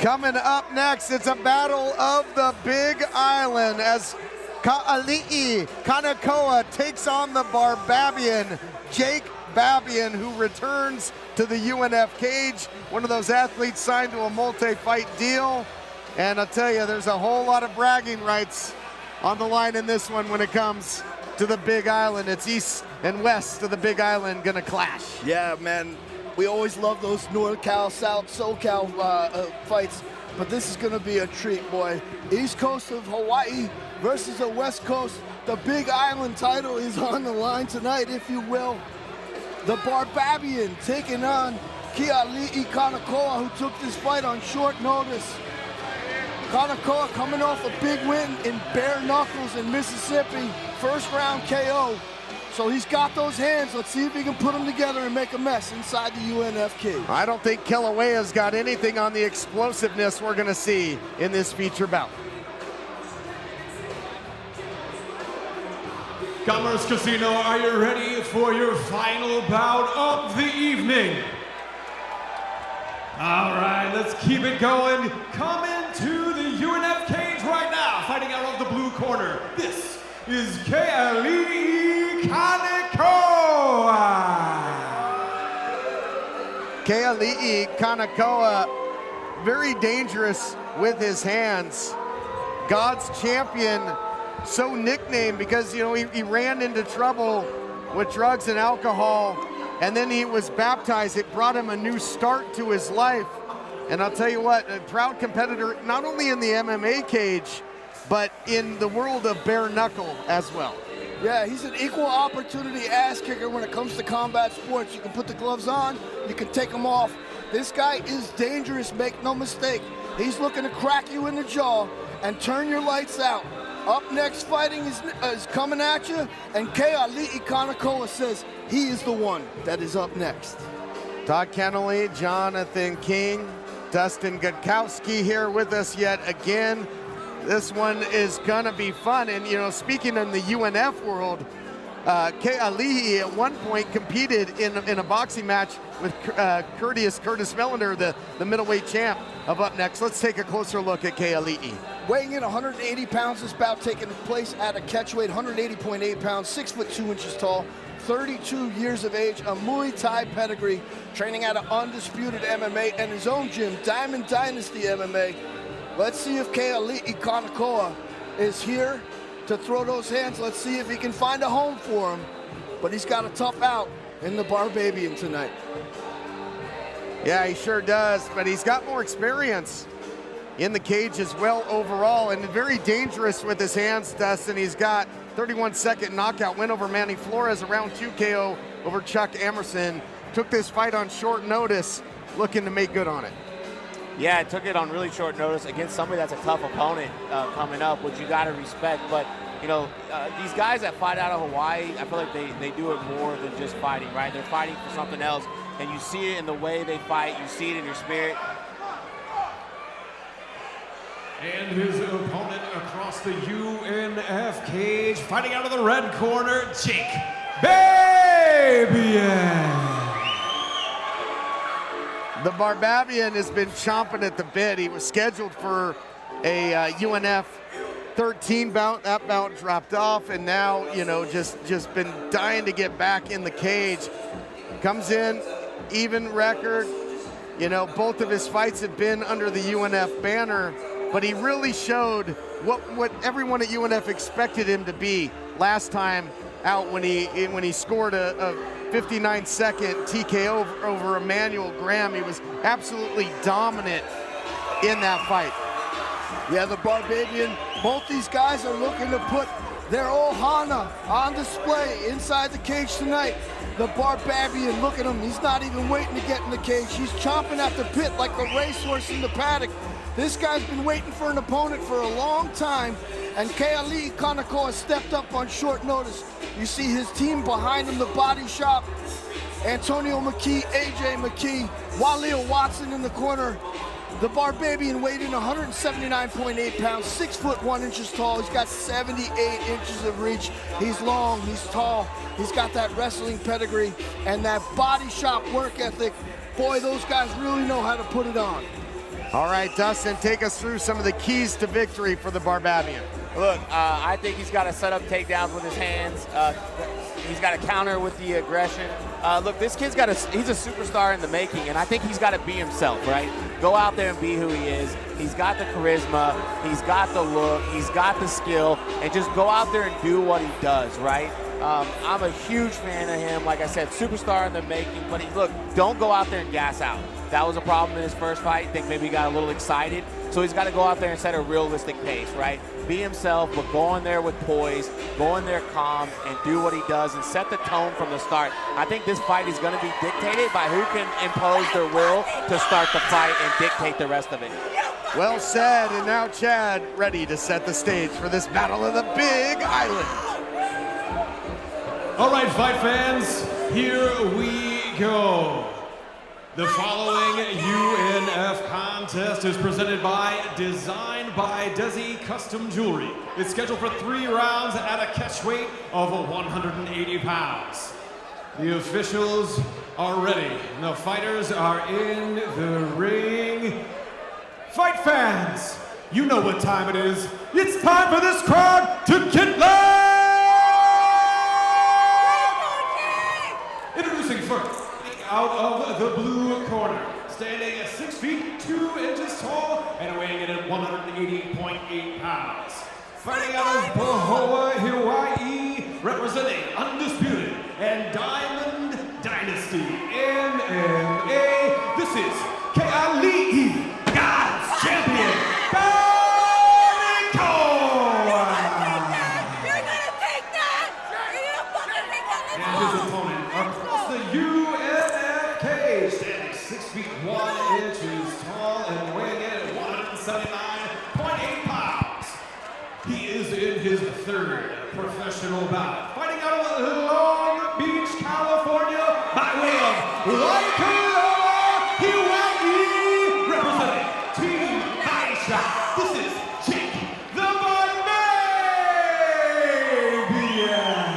Coming up next, it's a battle of the Big Island as Kanekoa takes on the Babian, Jake Babian, who returns to the UNF cage. One of those athletes signed to a multi-fight deal. And I'll tell you, there's a whole lot of bragging rights on the line in this one when it comes to the Big Island. It's east and west of the Big Island gonna clash. Yeah, man. We always love those NorCal, South SoCal fights, but this is going to be a treat, boy. East Coast of Hawaii versus the West Coast. The Big Island title is on the line tonight, if you will. The Babian taking on Kanekoa, who took this fight on short notice. Kanekoa coming off a big win in bare knuckles in Mississippi, first round KO. So he's got those hands. Let's see if he can put them together and make a mess inside the UNF cage. I don't think Kilauea's got anything on the explosiveness we're gonna see in this feature bout. Commerce Casino, are you ready for your final bout of the evening? All right, let's keep it going. Coming to the UNF cage right now, fighting out of the blue corner. This is Kanekoa. Kanekoa, very dangerous with his hands. God's champion, so nicknamed because, you know, he ran into trouble with drugs and alcohol, and then he was baptized. It brought him a new start to his life. And I'll tell you what, a proud competitor, not only in the MMA cage, but in the world of bare knuckle as well. Yeah, he's an equal opportunity ass kicker when it comes to combat sports. You can put the gloves on, you can take them off. This guy is dangerous, make no mistake. He's looking to crack you in the jaw and turn your lights out. Up next fighting is coming at you, and Kanekoa says he is the one that is up next. Todd Kennelly, Jonathan King, Dustin Gudkowski here with us yet again. This one is gonna be fun. And, you know, speaking in the UNF world, Keali'i at one point competed in a boxing match with Curtis Melander, the middleweight champ of Up Next. Let's take a closer look at Keali'i. Weighing in 180 pounds, this bout taking place at a catch weight, 180.8 pounds, 6'2" tall, 32 years of age, a Muay Thai pedigree, training at an undisputed MMA and his own gym, Diamond Dynasty MMA. Let's see if Kanekoa is here to throw those hands. Let's see if he can find a home for him. But he's got a tough out in the Babian tonight. Yeah, he sure does, but he's got more experience in the cage as well overall, and very dangerous with his hands, Dustin. He's got 31-second knockout win over Manny Flores, a round 2 KO over Chuck Emerson. Took this fight on short notice, looking to make good on it. Yeah, I took it on really short notice against somebody that's a tough opponent coming up, which you got to respect. But, you know, these guys that fight out of Hawaii, I feel like they do it more than just fighting, right? They're fighting for something else, and you see it in the way they fight. You see it in your spirit. And his opponent across the UNF cage, fighting out of the red corner, Jake Babian. The Babian has been chomping at the bit. He was scheduled for a UNF 13 bout. That bout dropped off, and now, you know, just been dying to get back in the cage. Comes in, even record. You know, both of his fights have been under the UNF banner, but he really showed what everyone at UNF expected him to be last time out when he scored a 59-second TKO over Emmanuel Graham. He was absolutely dominant in that fight. Yeah, the Babian, both these guys are looking to put their ohana on display inside the cage tonight. The Babian, look at him, he's not even waiting to get in the cage. He's chomping at the bit like a racehorse in the paddock. This guy's been waiting for an opponent for a long time, and Kanekoa stepped up on short notice. You see his team behind him, the Body Shop, Antonio McKee, AJ McKee, Walil Watson in the corner. The Babian weighed in 179.8 pounds, 6'1" tall. He's got 78 inches of reach. He's long, he's tall. He's got that wrestling pedigree and that Body Shop work ethic. Boy, those guys really know how to put it on. All right, Dustin, take us through some of the keys to victory for the Babian. Look, I think he's got to set up takedowns with his hands. He's got to counter with the aggression. Look, this kid's he's a superstar in the making, and I think he's got to be himself, right? Go out there and be who he is. He's got the charisma, he's got the look, he's got the skill, and just go out there and do what he does, right? I'm a huge fan of him. Like I said, superstar in the making, but look, don't go out there and gas out. That was a problem in his first fight. I think maybe he got a little excited. So he's got to go out there and set a realistic pace, right? Be himself, but go in there with poise, go in there calm, and do what he does and set the tone from the start. I think this fight is going to be dictated by who can impose their will to start the fight and dictate the rest of it. Well said, and now Chad ready to set the stage for this battle of the Big Island. All right, fight fans, here we go. The following UNF contest is presented by Designed by Desi Custom Jewelry. It's scheduled for 3 rounds at a catch weight of 180 pounds. The officials are ready. The fighters are in the ring. Fight fans, you know what time it is. It's time for this crowd to get loud! Introducing first, out of the blue corner, standing at 6 feet 2 inches tall and weighing in at 180.8 pounds. Fighting out of Pahoa, Hawaii, representing Undisputed and Diamond Dynasty MMA. This is Kanekoa, God's champion, Kanekoa. You're gonna take that! You're gonna fucking take that! And his opponent across the UNF cage, standing 6 feet 1 inches tall and weighing in at 179.8 pounds. He is in his 3rd professional bout, fighting out of Long Beach, California, by way of Kanekoa, Hawaii, representing Team Body Shot. This is Jake the Babian.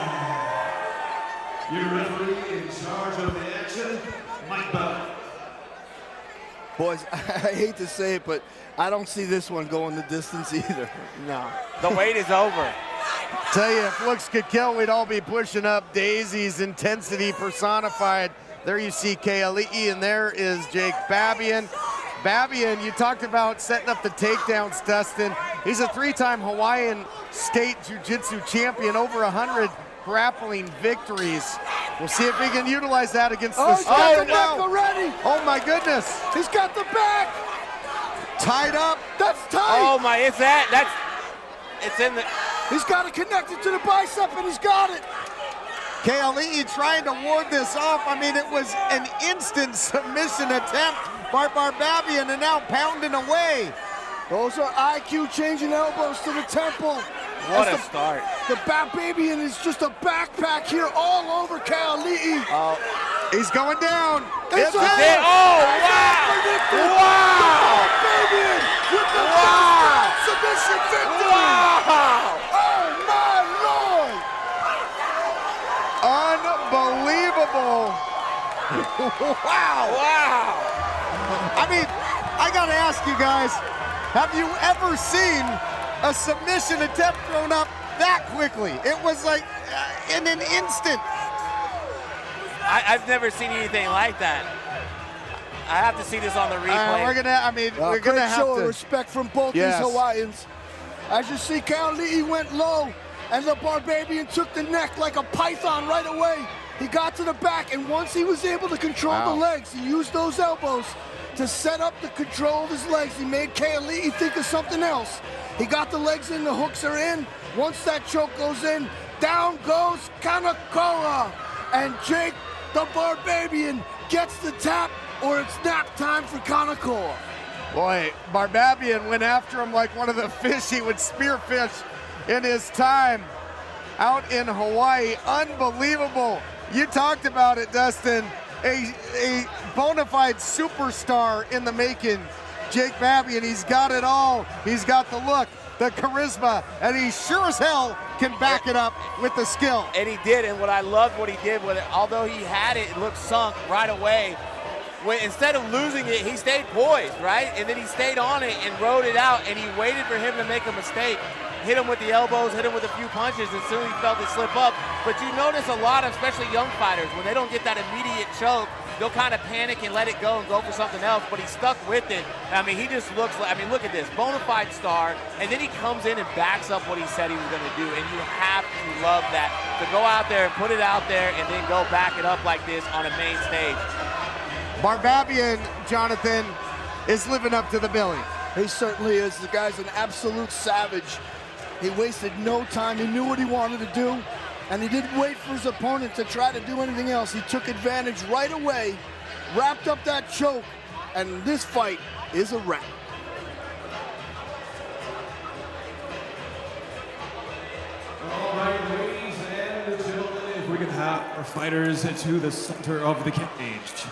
Your referee in charge of the action, Mike Bell. Boys, I hate to say it, but I don't see this one going the distance either. No, the wait is over. Tell you, if looks could kill, we'd all be pushing up Daisy's intensity personified. There you see Kanekoa, and there is Jake Babian. Babian, you talked about setting up the takedowns, Dustin. He's a 3-time Hawaiian State Jiu-Jitsu champion, over 100 grappling victories. We'll see if we can utilize that against Oh, this. he's got the neck already. Oh my goodness. He's got the back. Tied up. That's tight. Oh my, it's in the... He's got it connected to the bicep, and he's got it. Kanekoa trying to ward this off. I mean, it was an instant submission attempt by Babian, and now pounding away. Those are IQ changing elbows to the temple. What a start. The Babian is just a backpack here all over Kanekoa. He's going down. It's it. over. Oh, wow. Wow. Babian with the submission victory. Wow. Oh, my Lord. Unbelievable. Wow. Wow. I mean, I got to ask you guys, have you ever seen a submission attempt thrown up that quickly? It was like in an instant. I've never seen anything like that. I have to see this on the replay. We're gonna have show to. of respect from both Yes. these Hawaiians. As you see, Kanekoa went low, and the Babian took the neck like a python right away. He got to the back, and once he was able to control the legs, he used those elbows to set up the control of his legs. He made Kanekoa think of something else. He got the legs in, the hooks are in. Once that choke goes in, down goes Kanekoa. And Jake, the Babian, gets the tap, or it's nap time for Kanekoa. Boy, Babian went after him like one of the fish he would spearfish in his time out in Hawaii. Unbelievable. You talked about it, Dustin. A bona fide superstar in the making. Jake Babian, he's got it all. He's got the look, the charisma, and he sure as hell can back it up with the skill. And he did, and what I loved what he did with it, although he had it, it looked sunk right away. instead of losing it, he stayed poised, right? And then he stayed on it and rode it out, and he waited for him to make a mistake. Hit him with the elbows, hit him with a few punches, and soon he felt it slip up. But you notice a lot of, especially young fighters, when they don't get that immediate choke, they'll kind of panic and let it go and go for something else, but he stuck with it. I mean, he just looks like, I mean, look at this, bona fide star, and then he comes in and backs up what he said he was going to do, and you have to love that, to go out there and put it out there and then go back it up like this on a main stage. Babian, Jonathan, is living up to the billing. He certainly is. The guy's an absolute savage. He wasted no time. He knew what he wanted to do, and he didn't wait for his opponent to try to do anything else. He took advantage right away, wrapped up that choke, and this fight is a wrap. All right, ladies and gentlemen, if we can have our fighters to the center of the cage.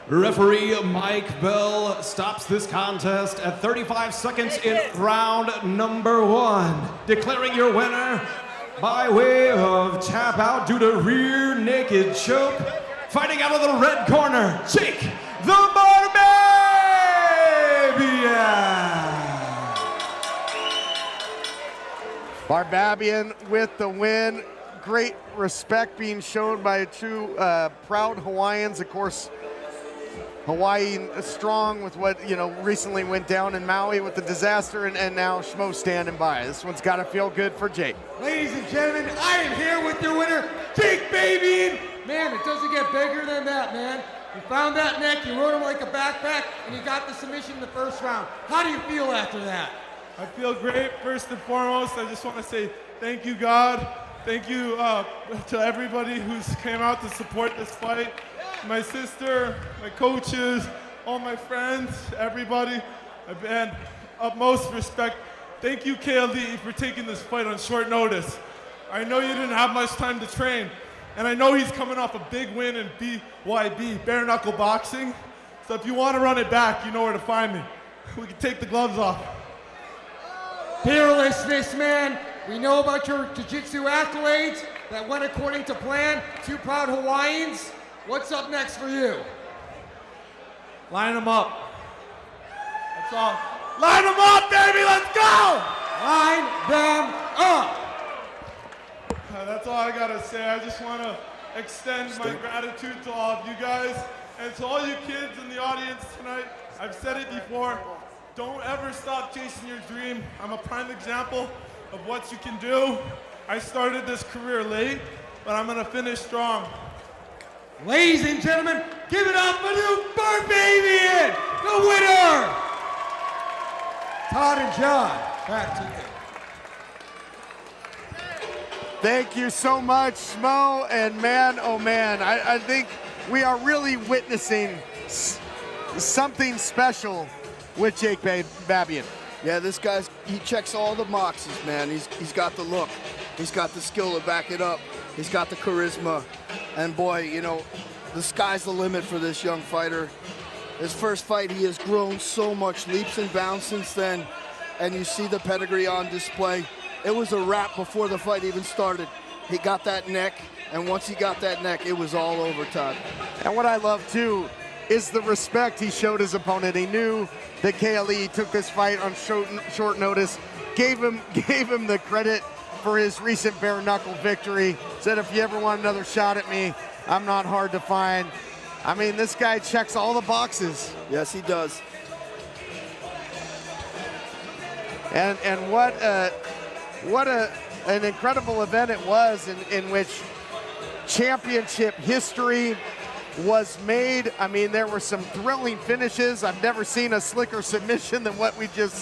Referee Mike Bell stops this contest at 35 seconds in round number 1. Declaring your winner by way of tap out due to rear naked choke. Fighting out of the red corner, Jake the Babian. Babian with the win. Great respect being shown by true proud Hawaiians. Of course, Hawaii strong with what, you know, recently went down in Maui with the disaster, and now Schmo standing by. This one's got to feel good for Jake. Ladies and gentlemen, I am here with your winner, Jake Babian. Man, it doesn't get bigger than that, man. You found that neck, you rode him like a backpack, and you got the submission in the first round. How do you feel after that? I feel great. First and foremost, I just want to say thank you, God. Thank you to everybody who's came out to support this fight. My sister, my coaches, all my friends, everybody, and utmost respect. Thank you, KLE, for taking this fight on short notice. I know you didn't have much time to train, and I know he's coming off a big win in BYB, bare knuckle boxing. So if you want to run it back, you know where to find me. We can take the gloves off. Fearlessness, man. We know about your jiu-jitsu accolades that went according to plan. 2 proud Hawaiians. What's up next for you? Line them up. That's all. Line them up, baby, let's go! Line them up. That's all I gotta say. I just want to extend my gratitude to all of you guys and to all you kids in the audience tonight. I've said it before, don't ever stop chasing your dream. I'm a prime example of what you can do. I started this career late, but I'm gonna finish strong. Ladies and gentlemen, give it up for new Babian, the winner! Todd and John, back to you. Thank you so much, Schmo, and man, oh man, I think we are really witnessing something special with Jake Babian. Yeah, this guy's, he checks all the boxes, man. He's got the look. He's got the skill to back it up. He's got the charisma. And boy, you know, the sky's the limit for this young fighter. His first fight, he has grown so much, leaps and bounds since then. And you see the pedigree on display. It was a wrap before the fight even started. He got that neck, and once he got that neck, it was all over, Todd. And what I love too is the respect he showed his opponent. He knew that KLE took this fight on short notice, gave him the credit for his recent bare knuckle victory. Said, if you ever want another shot at me, I'm not hard to find. I mean, this guy checks all the boxes. Yes, he does. And what an incredible event it was in which championship history was made. I mean, there were some thrilling finishes. I've never seen a slicker submission than what we just